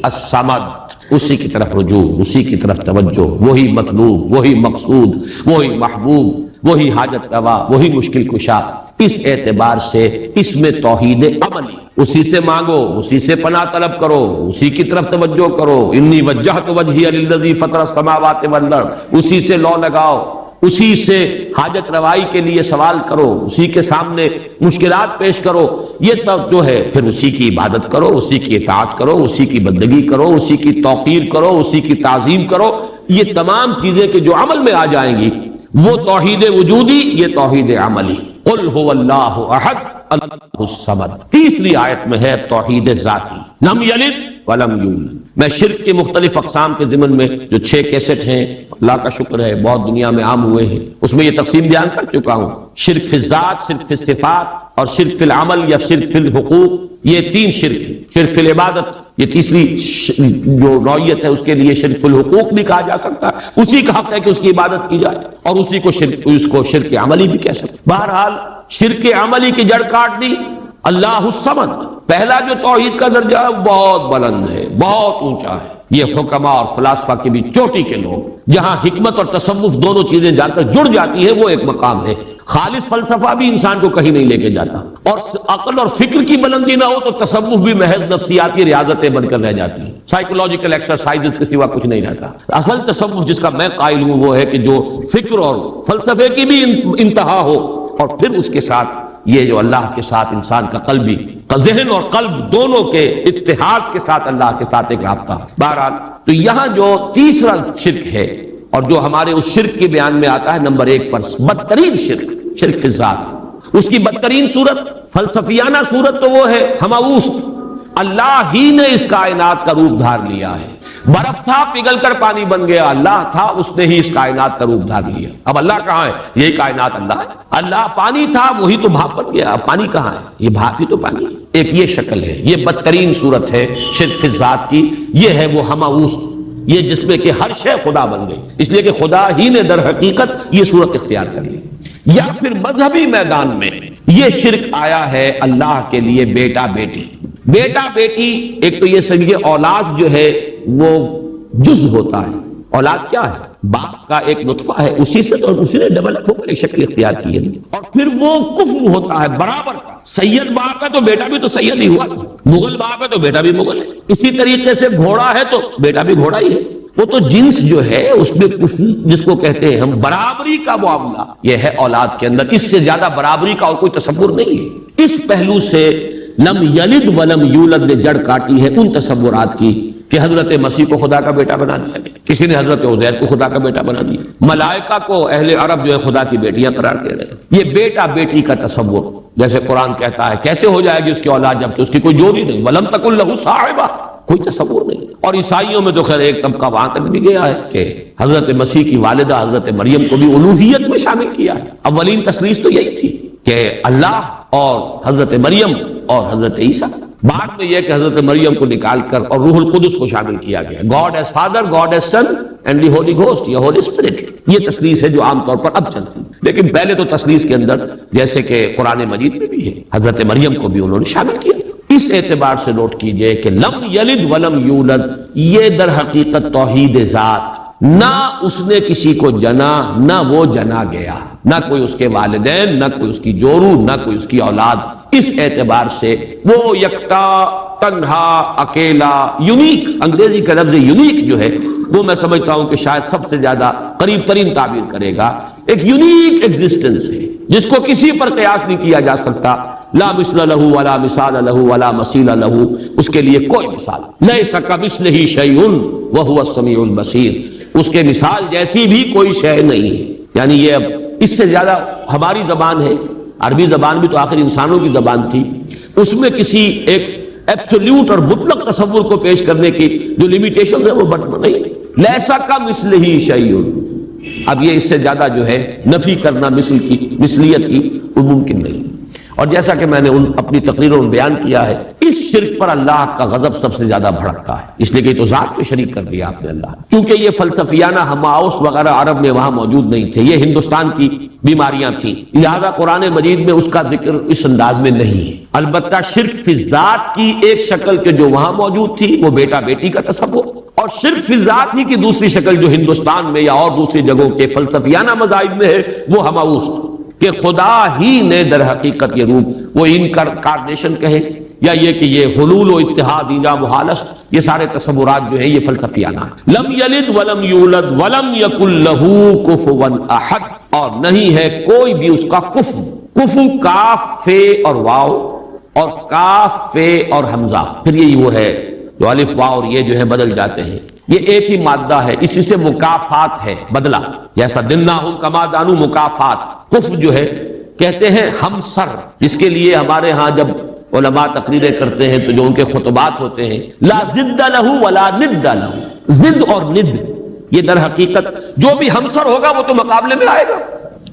الصمد، اسی کی طرف رجوع، اسی کی طرف توجہ، وہی مطلوب، وہی مقصود، وہی محبوب، وہی حاجت روا، وہی مشکل کشا۔ اس اعتبار سے اس میں توحید عملی، اسی سے مانگو، اسی سے پناہ طلب کرو، اسی کی طرف توجہ کرو، انی وجہت وجہی للذی فطر السماوات والارض، اسی سے لو لگاؤ، اسی سے حاجت روائی کے لیے سوال کرو، اسی کے سامنے مشکلات پیش کرو، یہ تب جو ہے پھر اسی کی عبادت کرو، اسی کی اطاعت کرو، اسی کی بندگی کرو، اسی کی توقیر کرو، اسی کی تعظیم کرو۔ یہ تمام چیزیں کہ جو عمل میں آ جائیں گی وہ توحید وجودی، یہ توحید عملی۔ قل هو اللہ احد اللہ الصمد۔ تیسری آیت میں ہے توحید ذاتی، لم یلد ولم یولد۔ میں شرک کی مختلف اقسام کے ضمن میں جو 6 کیسٹ ہیں، اللہ کا شکر ہے بہت دنیا میں عام ہوئے ہیں، اس میں یہ تقسیم بیان کر چکا ہوں، شرک فی الذات، شرک فی الصفات، اور شرک فی العمل یا شرک فی الحقوق، یہ 3 شرک ہیں۔ شرک فی العبادت، یہ تیسری جو نوعیت ہے، اس کے لیے شرک فی الحقوق بھی کہا جا سکتا ہے، اسی کا حق ہے کہ اس کی عبادت کی جائے، اور اسی کو شرک عملی بھی کہہ سکتے ہیں۔ بہرحال شرک عملی کی جڑ کاٹ دی اللہ الصمد۔ پہلا جو توحید کا درجہ ہے بہت بلند ہے، بہت اونچا ہے، یہ حکما اور فلاسفہ کی بھی چوٹی کے لوگ، جہاں حکمت اور تصوف دونوں چیزیں جا کر جڑ جاتی ہیں، وہ ایک مقام ہے۔ خالص فلسفہ بھی انسان کو کہیں نہیں لے کے جاتا، اور عقل اور فکر کی بلندی نہ ہو تو تصوف بھی محض نفسیاتی ریاضتیں بن کر رہ جاتی ہیں، سائیکولوجیکل ایکسرسائزز کے سوا کچھ نہیں رہتا۔ اصل تصوف جس کا میں قائل ہوں وہ ہے کہ جو فکر اور فلسفے کی بھی انتہا ہو، اور پھر اس کے ساتھ یہ جو اللہ کے ساتھ انسان کا قلبی، ذہن اور قلب دونوں کے اتحاد کے ساتھ اللہ کے ساتھ ایک رابطہ۔ بہرحال تو یہاں جو تیسرا شرک ہے، اور جو ہمارے اس شرک کے بیان میں آتا ہے نمبر 1 پر، بدترین شرک، شرک فی الذات۔ اس کی بدترین صورت، فلسفیانہ صورت تو وہ ہے ہماؤس، اللہ ہی نے اس کائنات کا روپ دھار لیا ہے، برف تھا پگھل کر پانی بن گیا، اللہ تھا اس نے ہی اس کائنات کا روپ دھار لیا۔ اب اللہ کہاں ہے؟ یہی کائنات اللہ ہے۔ اللہ پانی تھا وہی تو بھاپ بن گیا، اب پانی کہاں ہے؟ یہ بھاپ ہی تو پانی ہے۔ ایک یہ شکل ہے، یہ بدترین صورت ہے شرک فی الذات کی، یہ ہے وہ ہماؤس، یہ جس میں کہ ہر شے خدا بن گئی، اس لیے کہ خدا ہی نے در حقیقت یہ صورت اختیار کر لی۔ یا پھر مذہبی میدان میں یہ شرک آیا ہے اللہ کے لیے بیٹا بیٹی۔ بیٹا بیٹی، ایک تو یہ سمجھیے اولاد جو ہے وہ جز ہوتا ہے، اولاد کیا ہے؟ باپ کا ایک نطفہ ہے، اسی سے تو اسی نے ڈیولپ ہو کر ایک شکل اختیار کی ہے، اور پھر وہ کفو ہوتا ہے برابر کا۔ سید باپ ہے تو بیٹا بھی تو سید ہی ہوا، مغل باپ ہے تو بیٹا بھی مغل ہے، اسی طریقے سے گھوڑا ہے تو بیٹا بھی گھوڑا ہی ہے۔ وہ تو جنس جو ہے اس میں کفو جس کو کہتے ہیں ہم، برابری کا معاملہ یہ ہے اولاد کے اندر، اس سے زیادہ برابری کا اور کوئی تصور نہیں ہے۔ اس پہلو سے لم یلد ولم یولد نے جڑ کاٹی ہے ان تصورات کی کہ حضرت مسیح کو خدا کا بیٹا بنا دیا، کسی نے حضرت عزیر کو خدا کا بیٹا بنا دیا، ملائکہ کو اہل عرب جو ہے خدا کی بیٹیاں قرار دے رہے ہیں۔ یہ بیٹا بیٹی کا تصور، جیسے قرآن کہتا ہے کیسے ہو جائے گی اس کی اولاد جب کہ اس کی کوئی جوڑی نہیں، ولم تکن لہ صاحبہ، کوئی تصور نہیں۔ اور عیسائیوں میں تو خیر ایک طبقہ وہاں تک بھی گیا ہے کہ حضرت مسیح کی والدہ حضرت مریم کو بھی الوہیت میں شامل کیا ہے۔ اولین تثلیث تو یہی تھی کہ اللہ اور حضرت مریم اور حضرت عیسیٰ. بعد میں یہ کہ حضرت مریم کو نکال کر اور روح القدس کو شامل کیا گیا. God is father, God is son and the holy ghost یا ہولی اسپرٹ. یہ تثلیث ہے جو عام طور پر اب چلتی ہے، لیکن پہلے تو تثلیث کے اندر جیسے کہ قرآن مجید میں بھی ہے حضرت مریم کو بھی انہوں نے شامل کیا. اس اعتبار سے نوٹ کیجئے کہ لم یلد ولم یولد یہ در حقیقت توحید ذات، نہ اس نے کسی کو جنا نہ وہ جنا گیا، نہ کوئی اس کے والدین، نہ کوئی اس کی جورو، نہ کوئی اس کی اولاد. اس اعتبار سے وہ یکتا، تنہا، اکیلا، یونیک. انگریزی کا لفظ یونیک جو ہے وہ میں سمجھتا ہوں کہ شاید سب سے زیادہ قریب ترین تعبیر کرے گا. ایک یونیک ایگزسٹنس ہے جس کو کسی پر قیاس نہیں کیا جا سکتا. لا مثل له ولا مثال له ولا مثیل له، اس کے لیے کوئی مثال. لیس کمثلہ شیء وهو السمیع البصیر، اس کے مثال جیسی بھی کوئی شے نہیں ہے. یعنی یہ اب اس سے زیادہ ہماری زبان ہے، عربی زبان بھی تو آخر انسانوں کی زبان تھی، اس میں کسی ایک ایبسولوٹ اور مطلق تصور کو پیش کرنے کی جو لمیٹیشن ہے وہ نہیں. لیسا کمثلہ شیء، اب یہ اس سے زیادہ جو ہے نفی کرنا مثل کی، مثلیت کی، وہ ممکن نہیں. اور جیسا کہ میں نے اپنی تقریروں میں بیان کیا ہے، اس شرک پر اللہ کا غضب سب سے زیادہ بھڑکتا ہے، اس لیے کہ تو ذات میں شریک کر دیا آپ نے اللہ. کیونکہ یہ فلسفیانہ ہماؤس وغیرہ عرب میں وہاں موجود نہیں تھے، یہ ہندوستان کی بیماریاں تھیں، لہذا قرآن مجید میں اس کا ذکر اس انداز میں نہیں ہے. البتہ شرک فی ذات کی ایک شکل کے جو وہاں موجود تھی وہ بیٹا بیٹی کا تصور، اور شرک فی ذات ہی کی دوسری شکل جو ہندوستان میں یا اور دوسری جگہوں کے فلسفیانہ مذاہب میں ہے وہ ہماؤس کہ خدا ہی نے در حقیقت یہ روپ، وہ انکارنیشن کہیں یا یہ کہ یہ حلول و اتحاد، ایجا محالست، یہ سارے تصورات جو ہیں یہ فلسفیانہ ہیں. لم یلد ولم یولد ولم یکن لہ کفوا احد، اور نہیں ہے کوئی بھی اس کا کفو. کفو کاف فے اور واو، اور کاف فے اور حمزہ، پھر یہ وہ ہے جو الف واو اور یہ جو ہے بدل جاتے ہیں. یہ ایک ہی مادہ ہے، اسی سے مکافات ہے، بدلہ. جیسا دنہم کما دانو مکافات. کف جو ہے کہتے ہیں ہم سر، جس کے لیے ہمارے ہاں جب علماء تقریریں کرتے ہیں تو جو ان کے خطبات ہوتے ہیں، لا ضد لہ ولا ند لہ، ضد اور ند، یہ در حقیقت جو بھی ہم سر ہوگا وہ تو مقابلے میں آئے گا،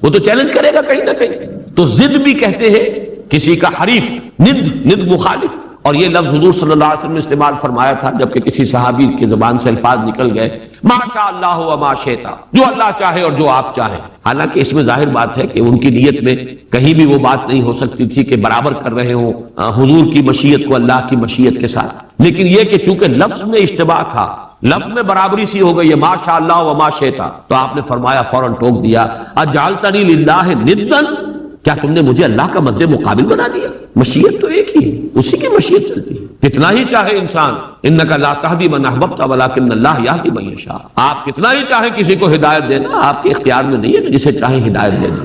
وہ تو چیلنج کرے گا کہیں نہ کہیں. تو ضد بھی کہتے ہیں کسی کا حریف، ند مخالف. اور یہ لفظ حضور صلی اللہ علیہ وسلم نے استعمال فرمایا تھا جبکہ کسی صحابی کی زبان سے الفاظ نکل گئے، ما شاء اللہ و ما شئت، جو اللہ چاہے اور جو آپ چاہیں. حالانکہ اس میں ظاہر بات ہے کہ ان کی نیت میں کہیں بھی وہ بات نہیں ہو سکتی تھی کہ برابر کر رہے ہوں حضور کی مشیت کو اللہ کی مشیت کے ساتھ، لیکن یہ کہ چونکہ لفظ میں اشتباہ تھا، لفظ میں برابری سی ہو گئی ہے، ما شاء اللہ و ما شئت، تو آپ نے فرمایا، فوراً ٹوک دیا، اجعلتنی للہ ندا، کیا تم نے مجھے اللہ کا مد مقابل بنا دیا؟ مشیت تو ایک ہی ہے، اسی کی مشیت چلتی ہے. کتنا ہی چاہے انسان، انک لا تہدی من احببت ولکن اللہ یہدی من یشاء، آپ کتنا ہی چاہیں کسی کو ہدایت دینا، آپ کے اختیار میں نہیں ہے کہ جسے چاہیں ہدایت دینا،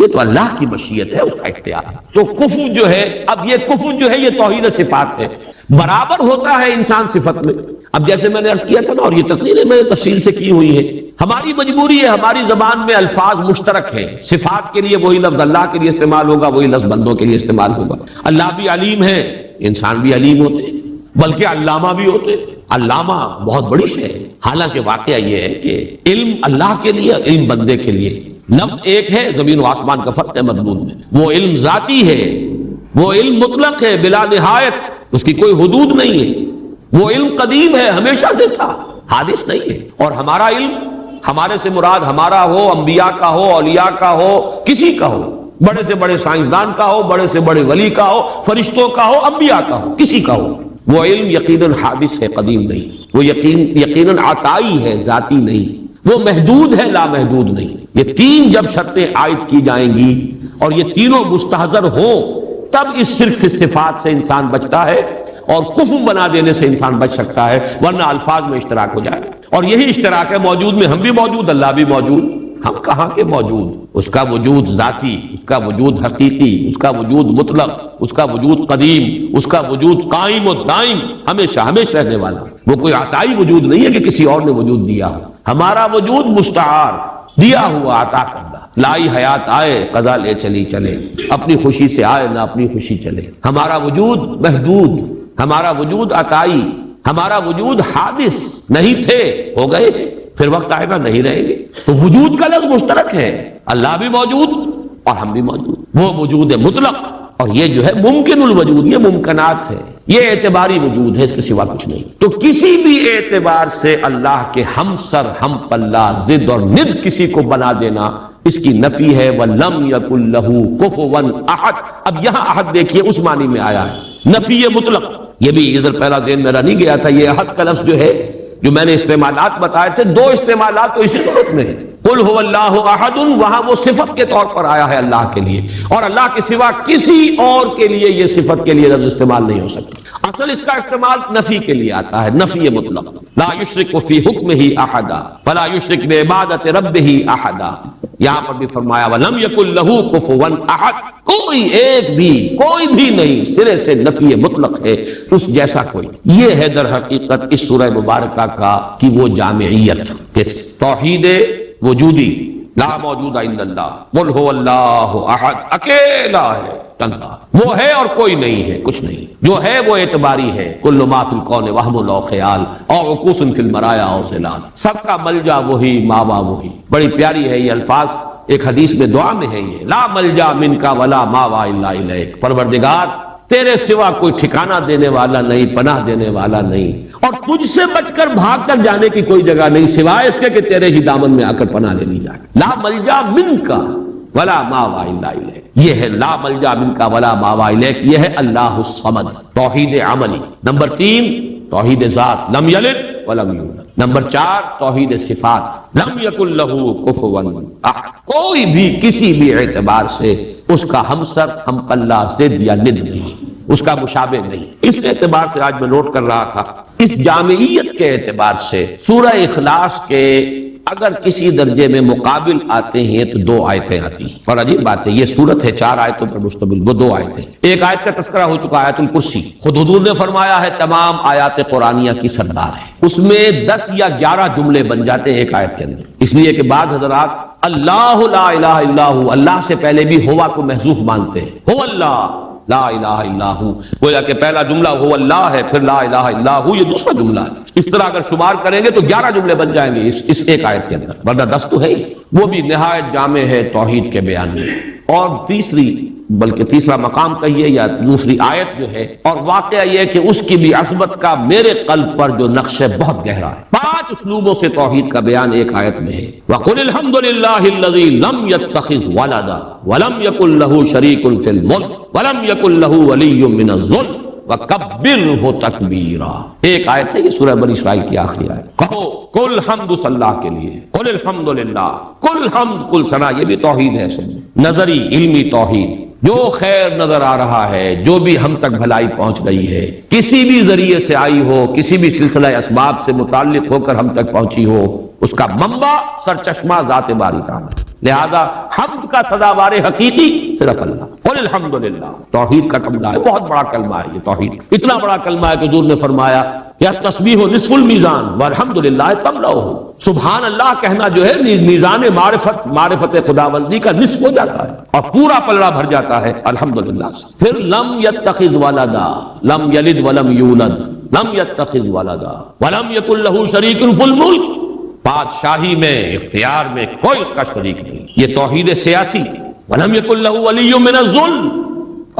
یہ تو اللہ کی مشیت ہے، اس کا اختیار ہے. تو کفر جو ہے، اب یہ کفر جو ہے یہ توحید صفات ہے، برابر ہوتا ہے انسان صفت میں. اب جیسے میں نے عرض کیا تھا نا، اور یہ تقریریں میں نے تفصیل سے کی ہوئی ہے، ہماری مجبوری ہے، ہماری زبان میں الفاظ مشترک ہیں. صفات کے لیے وہی لفظ اللہ کے لیے استعمال ہوگا، وہی لفظ بندوں کے لیے استعمال ہوگا. اللہ بھی علیم ہے، انسان بھی علیم ہوتے ہیں، بلکہ علامہ بھی ہوتے ہیں. علامہ بہت بڑی شے ہے. حالانکہ واقعہ یہ ہے کہ علم اللہ کے لیے، علم بندے کے لیے. لفظ ایک ہے، زمین و آسمان کا فرق ہے مضمون میں. وہ علم ذاتی ہے، وہ علم مطلق ہے، بلا نہایت، اس کی کوئی حدود نہیں ہے. وہ علم قدیم ہے، ہمیشہ سے تھا، حادث نہیں ہے. اور ہمارا علم، ہمارے سے مراد ہمارا ہو، انبیاء کا ہو، اولیاء کا ہو، کسی کا ہو، بڑے سے بڑے سائنسدان کا ہو، بڑے سے بڑے ولی کا ہو، فرشتوں کا ہو، انبیاء کا ہو، کسی کا ہو، وہ علم یقیناً حادث ہے، قدیم نہیں. وہ یقیناً عطائی ہے، ذاتی نہیں. وہ محدود ہے، لامحدود نہیں. یہ تین جب شرطیں عائد کی جائیں گی اور یہ تینوں مستحضر ہوں، تب اس صرف صفات سے انسان بچتا ہے اور کفر بنا دینے سے انسان بچ سکتا ہے، ورنہ الفاظ میں اشتراک ہو جائے. اور یہی اشتراک ہے موجود میں، ہم بھی موجود، اللہ بھی موجود. ہم کہاں کے موجود؟ اس کا وجود ذاتی، اس کا وجود حقیقی، اس کا وجود مطلق، اس کا وجود قدیم، اس کا وجود قائم و دائم، ہمیشہ ہمیشہ رہنے والا. وہ کوئی عطائی وجود نہیں ہے کہ کسی اور نے وجود دیا ہو. ہمارا وجود مستعار، دیا ہوا، عطا کردہ. لائی حیات آئے، قضا لے چلی چلے، اپنی خوشی سے آئے نہ اپنی خوشی چلے. ہمارا وجود محدود، ہمارا وجود عطائی، ہمارا وجود حادث. نہیں تھے، ہو گئے، پھر وقت آئے گا نہیں رہیں گے. تو وجود کا لفظ مشترک ہے، اللہ بھی موجود اور ہم بھی موجود. وہ وجود مطلق اور یہ جو ہے ممکن الوجود، یہ ممکنات ہے، یہ اعتباری وجود ہے، اس کے سوا کچھ نہیں۔ تو کسی بھی اعتبار سے اللہ کے ہم سر، ہم پلہ، ضد اور ند کسی کو بنا دینا، اس کی نفی ہے۔ وَلَمْ يَكُنْ لَهُ كُفُوًا أَحَدٌ۔ اب یہاں احد دیکھیے اس معنی میں آیا ہے، نفی مطلق۔ یہ بھی ادھر پہلا ذہن میرا نہیں گیا تھا، یہ احد کا لفظ جو ہے، جو میں نے استعمالات بتائے تھے، دو استعمالات تو اسی صورت میں ہیں۔ قل هو اللہ احد، وہاں وہ صفت کے طور پر آیا ہے اللہ کے لیے، اور اللہ کے سوا کسی اور کے لیے یہ صفت کے لیے لفظ استعمال نہیں ہو سکتا۔ اصل اس کا استعمال نفی کے لیے آتا ہے، نفی مطلق۔ لا یشرک فی حکمہ احدا فلا یشرک بعبادۃ ربہ احدا۔ یہاں پر بھی فرمایا وَلَمْ يَكُنْ لَهُ كُفُوًا أَحَدٌ، کوئی ایک بھی، کوئی بھی نہیں، سرے سے نفی مطلق ہے، اس جیسا کوئی۔ یہ ہے در حقیقت اس سورہ مبارکہ کا کی وہ جامعیت کہ توحید وجودی، لا موجود الا اللہ، قل هو اللہ احد، اکیلا ہے، تنہا وہ ہے اور کوئی نہیں ہے، کچھ نہیں، جو ہے وہ اعتباری ہے۔ کل ما فی الکون وہم و خیال اور عکوس فی المرایا اور ظلال، سب کا ملجا وہی، ماوا وہی۔ بڑی پیاری ہے یہ الفاظ، ایک حدیث میں دعا میں ہے یہ، لا ملجا منک ولا ماوا الا الیک، پروردگار تیرے سوا کوئی ٹھکانہ دینے والا نہیں، پناہ دینے والا نہیں، اور تجھ سے بچ کر بھاگ کر جانے کی کوئی جگہ نہیں سوائے اس کے کہ تیرے ہی دامن میں آ کر پناہ لے لی جائے۔ لا ملجا منک ولا ماوا الا الیک، یہ ہے لا ملجا منک ولا ماوا الیک، یہ ہے اللہ الصمد، توحید عملی۔ نمبر 3 توحید ذات، لم یلد ولم یولد۔ نمبر 4 توحید صفات، لم یکن لہ کفوا احد، کوئی بھی کسی بھی اعتبار سے اس کا ہمسر، ہم پلہ، ضد یا ند نہیں، اس کا مشابہ نہیں۔ اس اعتبار سے آج میں نوٹ کر رہا تھا، اس جامعیت کے اعتبار سے سورہ اخلاص کے اگر کسی درجے میں مقابل آتے ہیں تو 2 آیتیں آتی ہیں، اور عجیب بات ہے یہ سورت ہے 4 آیتوں پر مشتمل، وہ 2 آیتیں۔ ایک آیت کا تذکرہ ہو چکا آیت الکرسی، خود حضور نے فرمایا ہے تمام آیات قرآنیہ کی سردار ہے، اس میں 10 یا 11 جملے بن جاتے ہیں ایک آیت کے اندر، اس لیے کہ بعض حضرات اللہ لا الہ الا ہو، اللہ سے پہلے بھی ہوا کو محذوف مانتے ہیں، ہو اللہ لا الہ الا ہو، گویا کہ پہلا جملہ ہو اللہ ہے، پھر لا الہ الا ہو یہ دوسرا جملہ ہے۔ اس طرح اگر شمار کریں گے تو 11 جملے بن جائیں گے اس ایک آیت کے اندر، ورنہ 10 تو ہے ہی۔ وہ بھی نہایت جامع ہے توحید کے بیان میں۔ اور تیسرا مقام کہیے یا دوسری آیت جو ہے، اور واقعہ یہ ہے کہ اس کی بھی عظمت کا میرے قلب پر جو نقش ہے بہت گہرا ہے۔ 5 اسلوبوں سے توحید کا بیان ایک آیت میں ہے۔ وَقُلِ الْحَمْدُ لِلَّهِ الَّذِي لَمْ يَتَّخِذْ وَلَدًا وَلَمْ يَكُنْ لَهُ شَرِيكٌ فِي الْمُلْكِ وَلَمْ يَكُنْ لَهُ وَلِيٌّ مِّنَ الذُّلِّ وَكَبِّرْهُ تَكْبِيرًا۔ ایک آیت ہے یہ سورہ بنی اسرائیل کی آخری آیت۔ کہو کل حمد اللہ کے لیے، قل الحمد للہ، کل حمد، کل ثنا، یہ بھی توحید ہے، سب نظری علمی توحید۔ جو خیر نظر آ رہا ہے، جو بھی ہم تک بھلائی پہنچ رہی ہے، کسی بھی ذریعے سے آئی ہو، کسی بھی سلسلہ اسباب سے متعلق ہو کر ہم تک پہنچی ہو، اس کا منبع سرچشمہ ذات باری تعالی، لہذا حمد کا سزاوار حقیقی صرف اللہ۔ قل الحمدللہ، توحید کا کلمہ ہے، بہت بڑا کلمہ ہے یہ توحید، اتنا بڑا کلمہ ہے کہ حضور نے فرمایا یا تسبیح نصف المیزان والحمدللہ تملؤہ، سبحان اللہ کہنا جو ہے میزان معرفت خداوندی کا نصف ہو جاتا ہے اور پورا پلڑا بھر جاتا ہے الحمدللہ سے۔ پھر لم یتخذ ولدا، لم یلد ولم یولد، لم یتخذ ولدا ولم یکن لہ شریک فی الملک، بادشاہی میں، اختیار میں کوئی اس کا شریک نہیں، یہ توحید سیاسی۔ ولم یکن لہ ولی من الذل،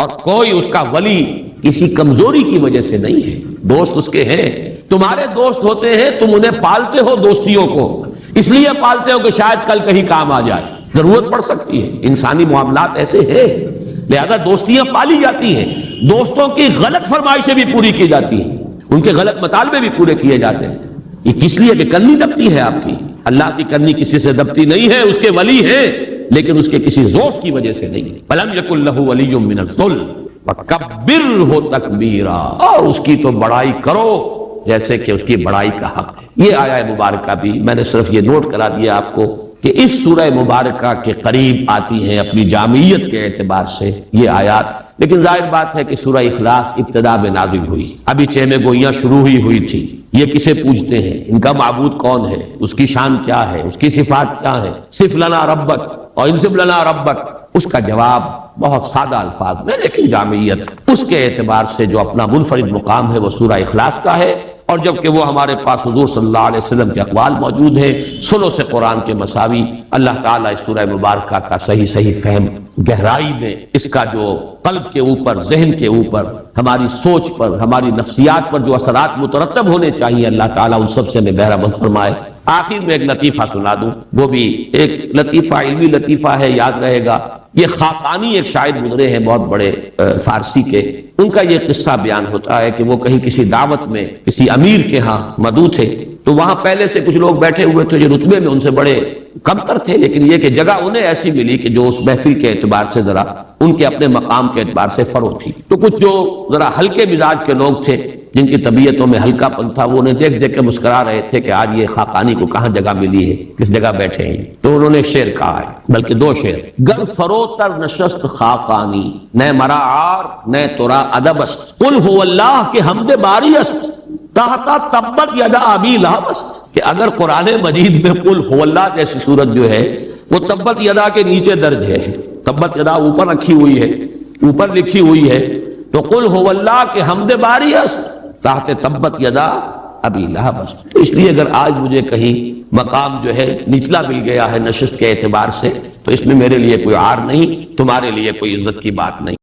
اور کوئی اس کا ولی کسی کمزوری کی وجہ سے نہیں ہے، دوست اس کے ہیں، تمہارے دوست ہوتے ہیں، تم انہیں پالتے ہو، دوستیوں کو اس لیے پالتے ہو کہ شاید کل کہیں کام آ جائے، ضرورت پڑ سکتی ہے، انسانی معاملات ایسے ہیں، لہذا دوستیاں پالی جاتی ہیں، دوستوں کی غلط فرمائشیں بھی پوری کی جاتی ہیں، ان کے غلط مطالبے بھی پورے کیے جاتے ہیں، یہ کس لیے کہ کنی دبتی ہے آپ کی، اللہ کی کنی کسی سے دبتی نہیں ہے، اس کے ولی ہیں لیکن اس کے کسی ذوق کی وجہ سے نہیں ہے۔ وَلَمْ يَكُنْ لَهُ وَلِيٌّ مِّنَ الذُّلِّ وَكَبِّرْهُ تَكْبِيرًا، اور اس کی تو بڑائی کرو جیسے کہ اس کی بڑائی کا حق ہے۔ یہ آیہ مبارکہ بھی میں نے صرف یہ نوٹ کرا دیا آپ کو کہ اس سورہ مبارکہ کے قریب آتی ہیں اپنی جامعیت کے اعتبار سے یہ آیات، لیکن ظاہر بات ہے کہ سورہ اخلاص ابتدا میں نازل ہوئی، ابھی چہمے گوئیاں شروع ہی ہوئی تھی، یہ کسے پوجتے ہیں، ان کا معبود کون ہے، اس کی شان کیا ہے، اس کی صفات کیا ہے، صف لنا ربک اور انصب لنا ربک، اس کا جواب بہت سادہ الفاظ میں لیکن جامعیت اس کے اعتبار سے جو اپنا منفرد مقام ہے وہ سورہ اخلاص کا ہے، اور جبکہ وہ ہمارے پاس حضور صلی اللہ علیہ وسلم کے اقوال موجود ہیں، ثلث قرآن کے مساوی، اللہ تعالیٰ اس سورہ مبارکہ کا صحیح فہم، گہرائی میں اس کا جو قلب کے اوپر، ذہن کے اوپر، ہماری سوچ پر، ہماری نفسیات پر جو اثرات مترتب ہونے چاہیے، اللہ تعالیٰ ان سب سے ہمیں بہرہ مند فرمائے۔ آخر میں ایک لطیفہ سنا دوں، وہ بھی ایک لطیفہ، علمی لطیفہ ہے، یاد رہے گا۔ یہ خاقانی ایک شاعر گزرے ہیں بہت بڑے فارسی کے، ان کا یہ قصہ بیان ہوتا ہے کہ وہ کہیں کسی دعوت میں کسی امیر کے ہاں مدعو تھے، تو وہاں پہلے سے کچھ لوگ بیٹھے ہوئے تھے جو رتبے میں ان سے بڑے کمتر تھے، لیکن یہ کہ جگہ انہیں ایسی ملی کہ جو اس محفل کے اعتبار سے ذرا ان کے اپنے مقام کے اعتبار سے فروغ تھی۔ تو کچھ جو ذرا ہلکے مزاج کے لوگ تھے، جن کی طبیعتوں میں ہلکا پن تھا، وہ انہیں دیکھ دیکھ کے مسکرا رہے تھے کہ آج یہ خاقانی کو کہاں جگہ ملی ہے، کس جگہ بیٹھے ہیں۔ تو انہوں نے ایک شعر کہا ہے، بلکہ دو شعر: گر فروتر نشست خاقانی، نہ مرا عار نہ ترا ادب است، قل هو اللہ کے حمد باری است، تحتا تبت یدا ابی لہب است۔ کہ اگر قرآن مجید میں قل هو اللہ جیسی صورت جو ہے وہ تبت یدا کے نیچے درج ہے، تبت یدا اوپر رکھی ہوئی ہے، اوپر لکھی ہوئی ہے، تو قل هو اللہ کے حمد باری است تحت تبت یدا ابی لہب است۔ تو اس لیے اگر آج مجھے کہیں مقام جو ہے نچلا مل گیا ہے نشست کے اعتبار سے، تو اس میں میرے لیے کوئی عار نہیں، تمہارے لیے کوئی عزت کی بات نہیں۔